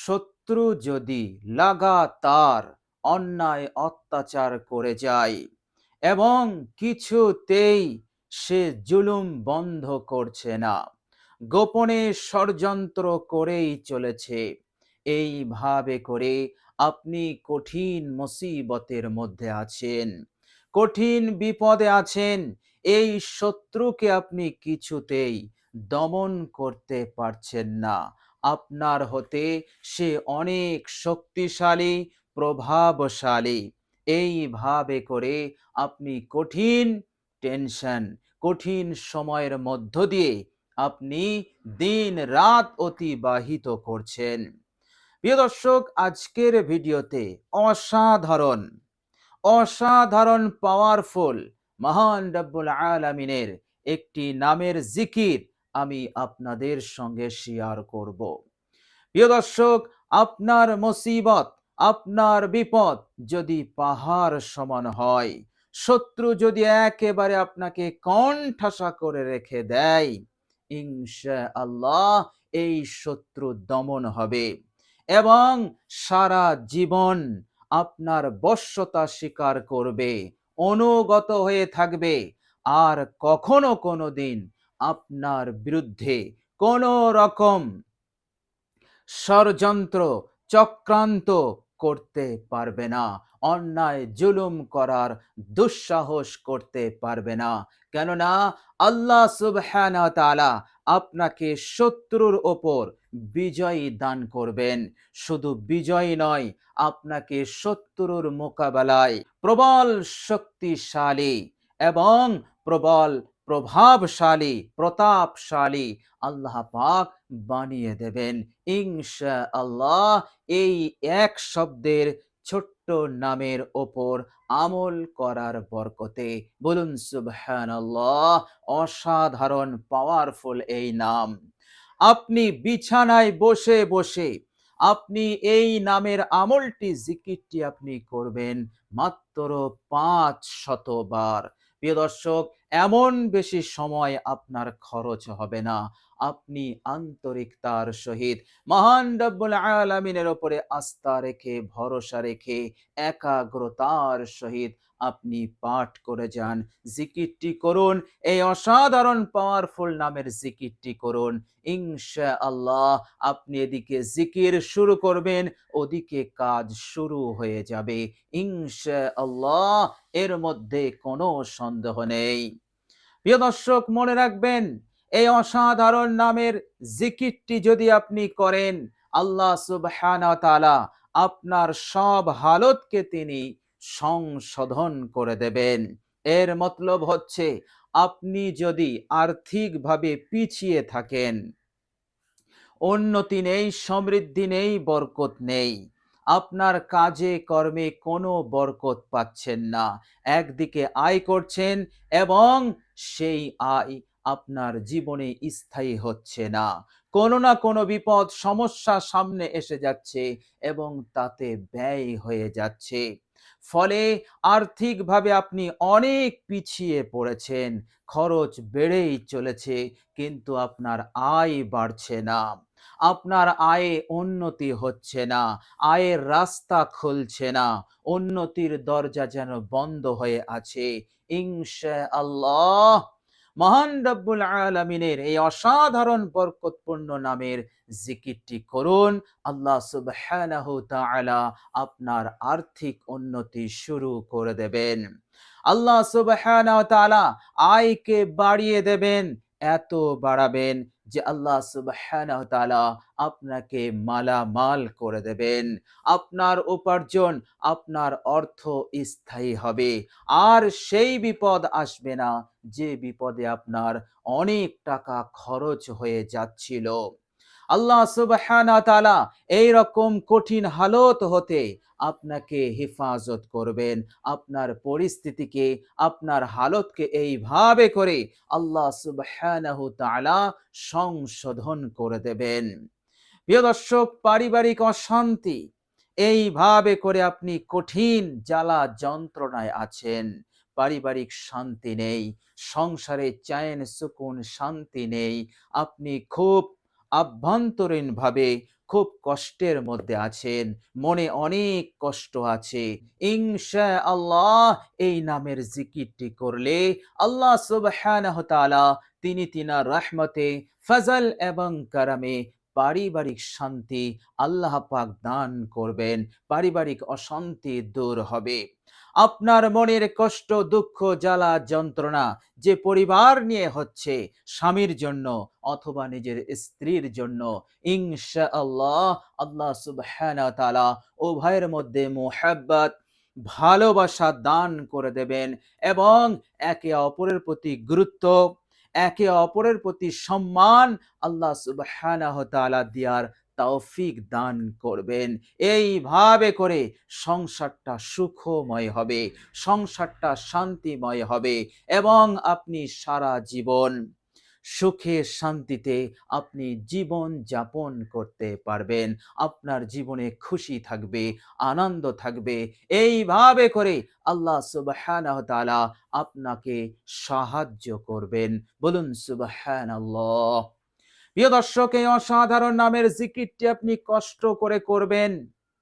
শত্রু যদি লাগাতার অন্যায় অত্যাচার করে যায় এবং কিছুতেই সে জুলুম বন্ধ করছে না, গোপনে ষড়যন্ত্র করেই চলেছে, এইভাবে করে আপনি কঠিন মুসিবতের মধ্যে আছেন, কঠিন বিপদে আছেন। এই শত্রুকে আপনি কিছুতেই দমন করতে পারছেন না। আপনার হতে সে অনেক শক্তিশালী, প্রভাবশালী। এইভাবে করে আপনি কঠিন টেনশন, কঠিন সময়ের মধ্য দিয়ে আপনি দিন রাত অতিবাহিত করছেন। প্রিয় দর্শক, আজকের ভিডিওতে অসাধারণ অসাধারণ পাওয়ারফুল মহান রব্বুল আলামিনের একটি নামের জিকির আমি আপনাদের সঙ্গে শেয়ার করব। প্রিয় দর্শক, আপনার মুসিবত, আপনার বিপদ যদি পাহাড় সমান হয়, শত্রু যদি একেবারে আপনাকে কণ্ঠাসা করে রেখে দেয়, ইনশাআল্লাহ এই শত্রু দমন হবে এবং সারা জীবন আপনার বশ্যতা স্বীকার করবে, অনুগত হয়ে থাকবে, আর কখনো কোনো দিন আপনার বিরুদ্ধে কোনো রকম ষড়যন্ত্র, চক্রান্ত করতে পারবে না, অন্যায় জুলুম করার দুঃসাহস করতে পারবে না। কেননা আল্লাহ সুবহানাহু ওয়া তাআলা আপনাকে শত্রুর ওপর বিজয় দান করবেন। শুধু বিজয় নয়, আপনাকে শত্রুর মোকাবেলায় প্রবল শক্তিশালী এবং প্রবল প্রভাবশালী, প্রতাপশালী আল্লাহ পাক বানিয়ে দেবেন ইনশাআল্লাহ। এই এক শব্দের ছোট্ট নামের ওপর আমল করার বরকতে বলুন সুবহানাল্লাহ। অসাধারণ পাওয়ারফুল এই নাম। আপনি বিছানায় বসে বসে আপনি এই নামের আমলটি, জিকিরটি আপনি করবেন মাত্র 500 বার। প্রিয় দর্শক, এমন বেশি সময় আপনার খরচ হবে না। আপনি আন্তরিকতার সহিত মহান রব্বুল আলামিনের উপরে আস্থা রেখে, ভরসা রেখে, একাগ্রতার সহিত আপনি পাঠ করে যান, জিকিরটি করুন, এই অসাধারণ পাওয়ারফুল নামের জিকিরটি করুন। ইনশাআল্লাহ আপনি এদিকে জিকির শুরু করবেন, ওদিকে কাজ শুরু হয়ে যাবে ইনশাআল্লাহ। এর মধ্যে কোনো সন্দেহ নেই। প্রিয় দর্শক, মনে রাখবেন, এই অসাধারণ নামের জিকিরটি যদি আপনি করেন, আল্লাহ সুবহানাহু ওয়া তাআলা আপনার সব হালতকে তিনি সংশোধন করে দেবেন। এর মতলব হচ্ছে, আপনি যদি আর্থিকভাবে পিছিয়ে থাকেন, উন্নতি নেই, সমৃদ্ধি নেই, বরকত নেই, আপনার কাজে কর্মে কোনো বরকত পাচ্ছেন না, একদিকে আয় করছেন এবং সেই আয় আপনার জীবনে স্থায়ী হচ্ছে না, কোনো না কোনো বিপদ সমস্যা সামনে এসে যাচ্ছে এবং তাতে ব্যয় হয়ে যাচ্ছে, ফলে আর্থিকভাবে আপনি অনেক পিছিয়ে পড়েছেন, খরচ বেড়েই চলেছে, কিন্তু আপনার আয় বাড়ছে না, আপনার আয়ে উন্নতি হচ্ছে না, আয়ের রাস্তা খুলছে না, উন্নতির দরজা যেন বন্ধ হয়ে আছে। ইনশাআল্লাহ মহান রব্বুল আলামিনের এই অসাধারণ বরকতপূর্ণ নামের জিকিরটি করুন, আল্লাহ সুবহানাহু ওয়া তাআলা আপনার আর্থিক উন্নতি শুরু করে দেবেন। আল্লাহ সুবহানাহু ওয়া তাআলা আয়কে বাড়িয়ে দেবেন, এত বাড়াবেন যে আল্লাহ সুবহানাহু ওয়া তাআলা আপনাকে মালামাল করে দেবেন। আপনার উপার্জন, আপনার অর্থ স্থায়ী হবে, আর সেই বিপদ আসবে না যে বিপদে আপনার অনেক টাকা খরচ হয়ে যাচ্ছিল। আল্লাহ সুবহানাহু ওয়া তাআলা এই রকম কঠিন হালত হতে আপনাকে হেফাজত করবেন, আপনার পরিস্থিতিকে, আপনার হালতকে এইভাবে করে আল্লাহ সুবহানাহু ওয়া তাআলা সংশোধন করে দেবেন। প্রিয় দর্শক, পারিবারিক অশান্তি, এইভাবে করে আপনি কঠিন জ্বালা যন্ত্রণায় আছেন, পারিবারিক শান্তি নেই, সংসারে চैन সুকুন শান্তি নেই, আপনি খুব আভ্যন্তরীণভাবে খুব কষ্টের মধ্যে আছেন, মনে অনেক কষ্ট আছে, ইনশাআল্লাহ এই নামের জিকিরটি করলে আল্লাহ সুবহানাহু ওয়া তাআলা তিনি তিনার রহমতে, ফজল এবং কারামে পারিবারিক শান্তি আল্লাহ পাক দান করবেন, পারিবারিক অশান্তি দূর হবে। আপনার মনের কষ্ট, দুঃখ, জ্বালা, যন্ত্রণা যে পরিবার নিয়ে হচ্ছে, স্বামীর জন্য অথবা নিজের স্ত্রীর জন্য, ইনশাআল্লাহ আল্লাহ সুবহানাহু ওয়া তাআলা উভয়ের মধ্যে মুহাব্বত, ভালোবাসা দান করে দেবেন এবং একে অপরের প্রতি গুরুত্ব, একে অপরের প্রতি সম্মান আল্লাহ সুবহানাহু ওয়া তাআলা দেওয়ার তৌফিক দান করবেন। এইভাবে করে সংসারটা সুখময় হবে, সংসারটা শান্তিময় হবে এবং আপনি সারা জীবন সুখে শান্তিতে আপনি জীবন যাপন করতে পারবেন। আপনার জীবনে খুশি থাকবে, আনন্দ থাকবে। এইভাবে করে আল্লাহ সুবহানাহু ওয়া তাআলা আপনাকে সাহায্য করবেন। বলুন সুবহানাল্লাহ। প্রিয় দর্শক, এই অসাধারণ নামের জিকিরটি আপনি কষ্ট করে করবেন,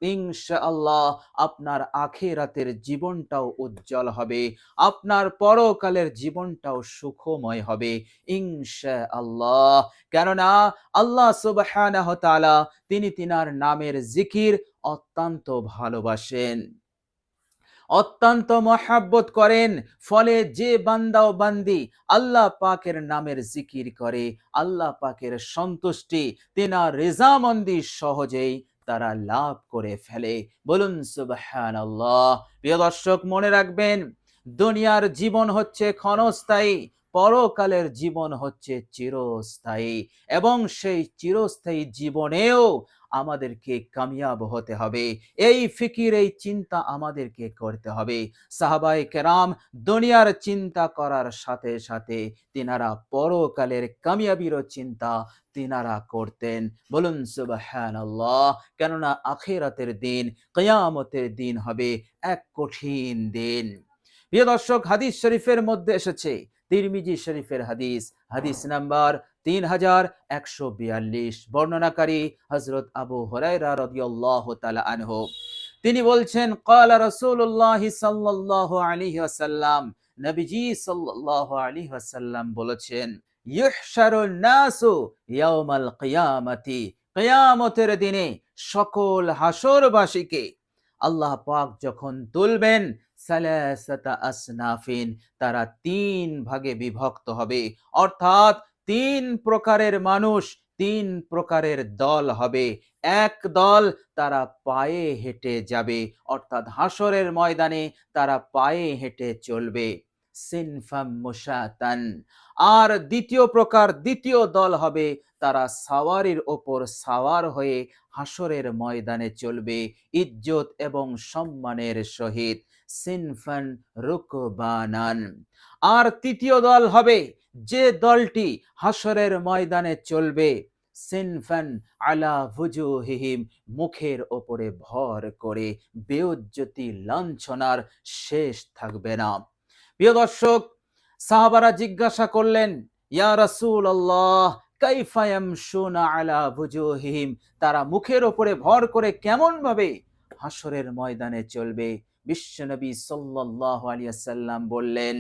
ইনশাআল্লাহ আপনার আখিরাতের জীবনটাও উজ্জ্বল হবে, আপনার পরকালের জীবনটাও সুখময় হবে ইনশাআল্লাহ। কেননা আল্লাহ সুবহানাহু ওয়া তাআলা তিনি তিনার নামের জিকির অত্যন্ত ভালোবাসেন, অত্যন্ত মহাব্বত করেন। ফলে যে বান্দা ও বান্দি আল্লাহ পাকের নামের জিকির করে, আল্লাহ পাকের সন্তুষ্টি, তিনার রেজামন্দি সহজেই তারা লাভ করে ফেলে। বলুন সুবহানাল্লাহ। প্রিয় দর্শক, মনে রাখবেন, দুনিয়ার জীবন হচ্ছে ক্ষণস্থায়ী, পরকালের জীবন হচ্ছে চিরস্থায়ী এবং সেই চিরস্থায়ী জীবনেও আমাদেরকে কামিয়াব হতে হবে। এই ফিকির, এই চিন্তা আমাদেরকে করতে হবে। সাহাবায়ে কেরাম দুনিয়ার চিন্তা করার সাথে সাথে তিনারা পরকালের কামিয়াবিরও চিন্তা তিনারা করতেন। বলুন সুবহানাল্লাহ। কেননা আখিরাতের দিন, কিয়ামতের দিন হবে এক কঠিন দিন। প্রিয় দর্শক, হাদিস শরীফের মধ্যে এসেছে, তিরমিজি শরীফের হাদিস, হাদিস নাম্বার 3142, বর্ণনাকারী হযরত আবু হুরায়রা রাদিয়াল্লাহু তাআলা আনহু। তিনি বলছেন, ক্বালা রাসূলুল্লাহ সাল্লাল্লাহু আলাইহি ওয়াসাল্লাম, নবীজি সাল্লাল্লাহু আলাইহি ওয়াসাল্লাম বলেছেন, ইউহশারুন নাসু ইয়াউমাল কিয়ামাতি, কিয়ামতের দিনে সকল হাসরবাসীকে আল্লাহ পাক যখন তুলবেন, সালাসাতা আসনাফিন, তারা তিন ভাগে বিভক্ত হবে, অর্থাৎ তিন প্রকারের মানুষ, তিন প্রকারের দল হবে। এক দল তারা পায়ে হেঁটে যাবে, অর্থাৎ হাসরের ময়দানে তারা পায়ে হেঁটে চলবে, সিনফাম মুশাতান। আর দ্বিতীয় প্রকার, দ্বিতীয় দল হবে, তারা সাওয়ারির ওপর সাওয়ার হয়ে হাসরের ময়দানে চলবে ইজ্জত এবং সম্মানের সহিত, সিনফান রুকবানান। আর তৃতীয় দল হবে, যে দলটি হাসরের ময়দানে চলবে, সিনফান আলা ফুজুহিহিম, মুখের ওপরে ভর করে, বেউজ্জতি লাঞ্ছনার শেষ থাকবে না। প্রিয় দর্শক, সাহাবারা জিজ্ঞাসা করলেন, ইয়া রাসূলুল্লাহ, কাইফা ইয়ামশুনা আলা ফুজুহিহিম, তারা মুখের ওপরে ভর করে কেমন ভাবে হাসরের ময়দানে চলবে? বিশ্বনবী সাল্লাল্লাহু আলাইহি ওয়াসাল্লাম বললেন,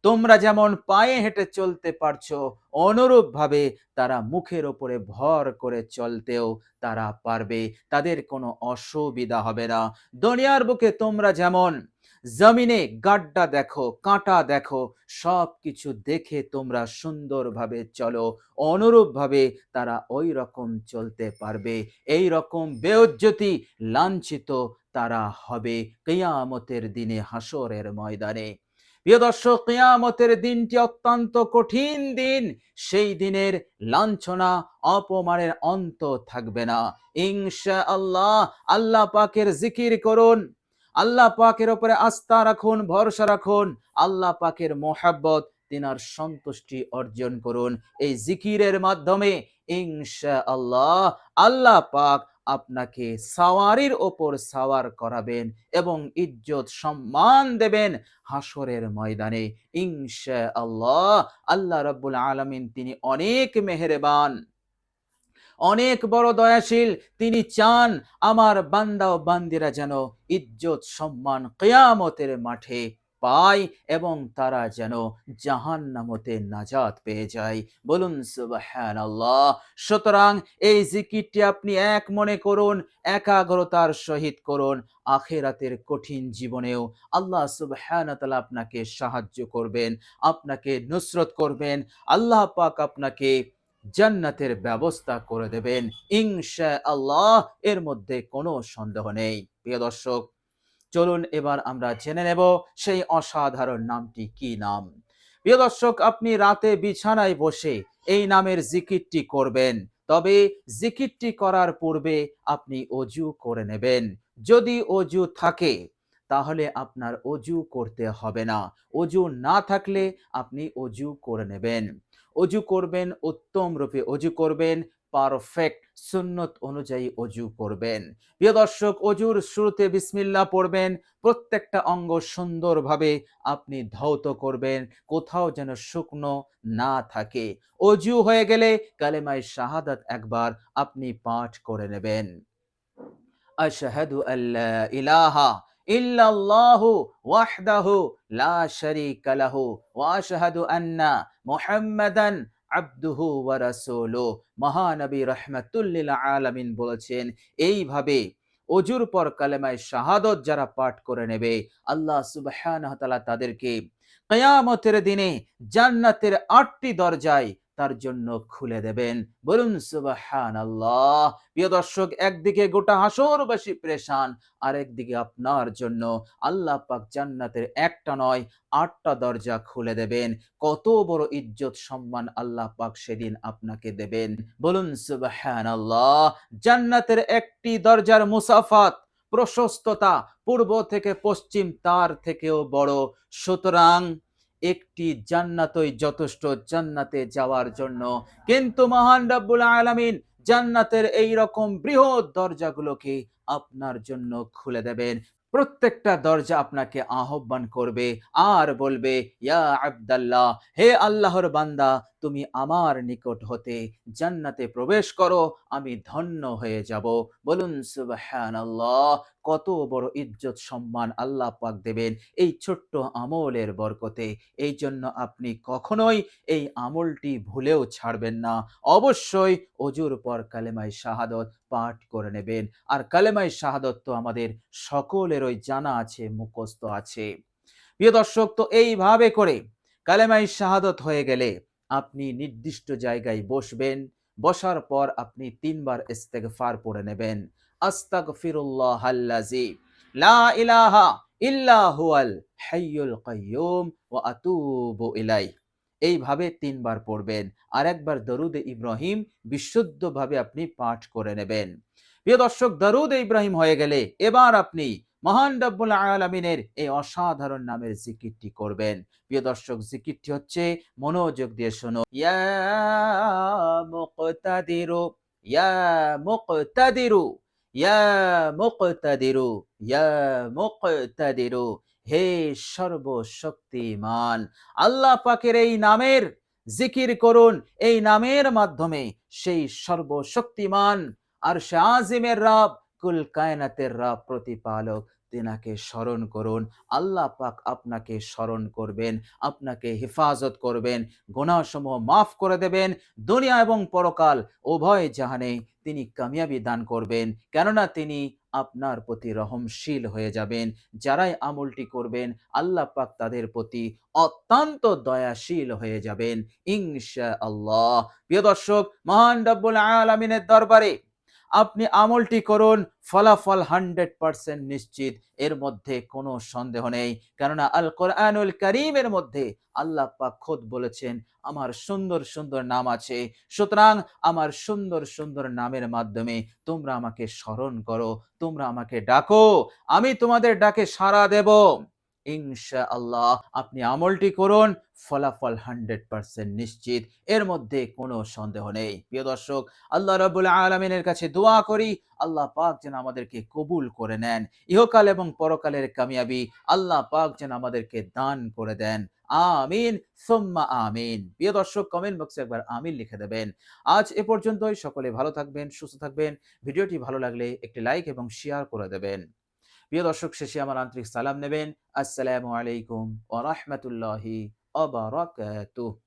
তোমরা যেমন পায়ে হেঁটে চলতে পারছো, অনুরূপ ভাবে তারা মুখের ওপরে ভর করে চলতেও তারা পারবে, তাদের কোনো অসুবিধা হবে না। দুনিয়ার বুকে তোমরা যেমন জমিনে গাড্ডা দেখো, কাঁটা দেখো, সব কিছু দেখে তোমরা সুন্দরভাবে চলো, অনুরূপ ভাবে তারা ওই রকম চলতে পারবে। এই রকম বেউজ্জতি, লাঞ্ছিত তারা হবে কিয়ামতের দিনে হাসরের ময়দানে। প্রিয় দর্শক, কিয়ামতের দিনটি অত্যন্ত কঠিন দিন। সেই দিনের লাঞ্ছনা, অপমানের অন্ত থাকবে না ইনশাআল্লাহ। আল্লাহ পাকের জিকির করুন, আল্লাহ পাকের উপরে আস্থা রাখুন, ভরসা রাখুন, আল্লাহ পাকের মোহাব্বত, তিনার সন্তুষ্টি অর্জন করুন। এই জিকিরের মাধ্যমে ইনশাআল্লাহ আল্লাহ পাক আপনাকে সাওয়ারির ওপর সাওয়ার করাবেন এবং ইজ্জত সম্মান দেবেন হাসরের ময়দানে ইনশাআল্লাহ। আল্লাহ রাব্বুল আলামিন তিনি অনেক মেহেরবান, অনেক বড় দয়াশীল। তিনি চান আমার বান্দা ও বান্দিরা যেন ইজ্জত সম্মান কিয়ামতের মাঠে পায় এবং তারা যেন জাহান্নামতে নাজাত পেয়ে যায়। বলুন সুবহানাল্লাহ। সুতরাং এই জিকিরটি আপনি এক মনে করুন, একাগ্রতার সহিত করুন। আখিরাতের কঠিন জীবনেও আল্লাহ সুবহানাহু ওয়া তাআলা আপনাকে সাহায্য করবেন, আপনাকে নুসরত করবেন। আল্লাহ পাক আপনাকে জান্নাতের ব্যবস্থা করে দেবেন ইনশাআল্লাহ। এর মধ্যে কোনো সন্দেহ নেই। প্রিয় দর্শক, চলুন এবার আমরা জেনে নেব সেই অসাধারণ নামটি কি নাম। প্রিয় দর্শক, আপনি রাতে বিছানায় বসে এই নামের জিকিরটি করবেন। তবে জিকিরটি করার পূর্বে আপনি অজু করে নেবেন। যদি অজু থাকে তাহলে আপনার অজু করতে হবে না। অজু না থাকলে আপনি অজু করে নেবেন। অজু করবেন উত্তম রূপে, অজু করবেন পারফেক্ট সুন্নত অনুযায়ী অজু করবেন। প্রিয় দর্শক, অজুর শুরুতে বিসমিল্লাহ পড়বেন। প্রত্যেকটা অঙ্গ সুন্দরভাবে আপনি ধৌত করবেন, কোথাও যেন শুকনো না থাকে। অজু হয়ে গেলে কালেমায়ে শাহাদাত একবার আপনি পাঠ করে নেবেন। আশহাদু আল্লা ইলাহা ইল্লাল্লাহু ওয়াহদাহু লা শারীকা লাহু ওয়া আশহাদু আন্না মুহাম্মাদান আবদুহু ওয়া রাসূলুহু। মহানবী রাহমাতুল লিল আলামিন বলেছেন, এইভাবে অজুর পর কালেমায়ে শাহাদাত যারা পাঠ করে নেবে, আল্লাহ সুবহানাহু ওয়া তাআলা তাদেরকে কিয়ামতের দিনে জান্নাতের ৮টি দরজায় তার জন্য খুলে দেবেন। বলুন সুবহানাল্লাহ। প্রিয় দর্শক, একদিকে গোটা হাসরবাসী পেরেশান, আরেকদিকে আপনার জন্য আল্লাহ পাক জান্নাতের একটা নয় ৮টা দরজা খুলে দেবেন। কত বড় ইজ্জত সম্মান আল্লাহ পাক সেদিন আপনাকে দেবেন। বলুন সুবহানাল্লাহ। জান্নাতের একটি দরজার মুসাফাত প্রশস্ততা পূর্ব থেকে পশ্চিম তার থেকেও বড়। সুতরাং একটি জান্নাতই যথেষ্ট জান্নাতে যাওয়ার জন্য। কিন্তু মহান রব্বুল আলামিন জান্নাতের এই রকম বৃহৎ দরজাগুলোকে আপনার জন্য খুলে দেবেন। প্রত্যেকটা দরজা আপনাকে আহ্বান করবে আর বলবে, ইয়া আব্দাল্লাহ, হে আল্লাহর বান্দা, তুমি আমার নিকট হতে জান্নাতে প্রবেশ করো, আমি ধন্য হয়ে যাব। বলুন সুবহানাল্লাহ। কত বড় ইজ্জত সম্মান আল্লাহ পাক দেবেন এই ছোট্ট আমলের বরকতে। এই জন্য আপনি কখনোই এই আমলটি ভুলেও ছাড়বেন না। অবশ্যই অজুর পর কালেমায়ে শাহাদাত পাঠ করে নেবেন। আর কালেমায়ে শাহাদাত তো আমাদের সকলেরই জানা আছে, মুখস্থ আছে। প্রিয় দর্শক, তো এইভাবে করে কালেমায়ে শাহাদাত হয়ে গেলে আপনি নির্দিষ্ট জায়গায় বসবেন। বসার পর আপনি ৩ বার ইস্তেগফার পড়ে নেবেন। আস্তাগফিরুল্লাহাল্লাযী লা ইলাহা ইল্লা হুয়াল হাইয়ুল কাইয়্যুম ওয়া আতুবু ইলাইহি। এইভাবে ৩ বার পড়বেন। আর একবার দরুদ ইব্রাহিম বিশুদ্ধভাবে আপনি পাঠ করে নেবেন। প্রিয় দর্শক, দরুদ ইব্রাহিম হয়ে গেলে এবার আপনি মহান রব্বুল আলামিনের এই অসাধারণ নামের জিকিরটি করবেন। প্রিয় দর্শক, জিকিরটি হচ্ছে, মনোযোগ দিয়ে শোনো, ইয়া মুকতাদিরু ইয়া মুকতাদিরু ইয়া মুকতাদিরু ইয়া মুকতাদিরু। হে সর্বশক্তিমান। আল্লাহ পাকের এই নামের জিকির করুন। এই নামের মাধ্যমে সেই সর্বশক্তিমান আরশে আজিমের রব, কুল কায়নাতের রব, প্রতিপালক, তিনাকে স্মরণ করুন। আল্লাহ পাক আপনাকে স্মরণ করবেন, আপনাকে হেফাজত করবেন, গুনাহসমূহ মাফ করে দেবেন। দুনিয়া এবং পরকাল উভয় জাহানে তিনি কামিয়াবি দান করবেন, কেননা তিনি আপনার প্রতি রহমশীল হয়ে যাবেন। যারাই আমলটি করবেন আল্লাহ পাক তাদের প্রতি অত্যন্ত দয়াশীল হয়ে যাবেন ইনশাআল্লাহ। প্রিয় দর্শক, মহান রব্বুল আলামিনের দরবারে আপনি আমলটি করুন, ফলাফল 100% নিশ্চিত, এর মধ্যে কোনো সন্দেহ নেই। কেননা আল কোরআনুল কারীমের মধ্যে আল্লাহ পাক খোদ বলেছেন, আমার সুন্দর সুন্দর নাম আছে। সুতরাং আমার সুন্দর সুন্দর নামের মাধ্যমে তোমরা আমাকে স্মরণ করো, তোমরা আমাকে ডাকো, আমি তোমাদের ডাকে সাড়া দেব ইনশাআল্লাহ। আপনি আমলটি করুন, ফলাফল 100% নিশ্চিত, এর মধ্যে কোনো সন্দেহ নেই। প্রিয় দর্শক, আল্লাহ রাব্বুল আলামিনের কাছে দোয়া করি, আল্লাহ পাক যেন আমাদেরকে কবুল করে নেন। ইহকাল এবং পরকালের কামিয়াবি আল্লাহ পাক যেন আমাদেরকে দান করে দেন। আমিন সুম্মা আমিন। প্রিয় দর্শক, কমেন্ট বক্সে একবার আমিন লিখে দেবেন। আজ এ পর্যন্তই। সকলে ভালো থাকবেন, সুস্থ থাকবেন। ভিডিওটি ভালো লাগলে একটি লাইক এবং শেয়ার করে দেবেন। প্রিয় দর্শক, শেষে আমার আন্তরিক সালাম নেবেন। আসসালামু আলাইকুম ওয়া রাহমাতুল্লাহি ওয়া বারাকাতুহু।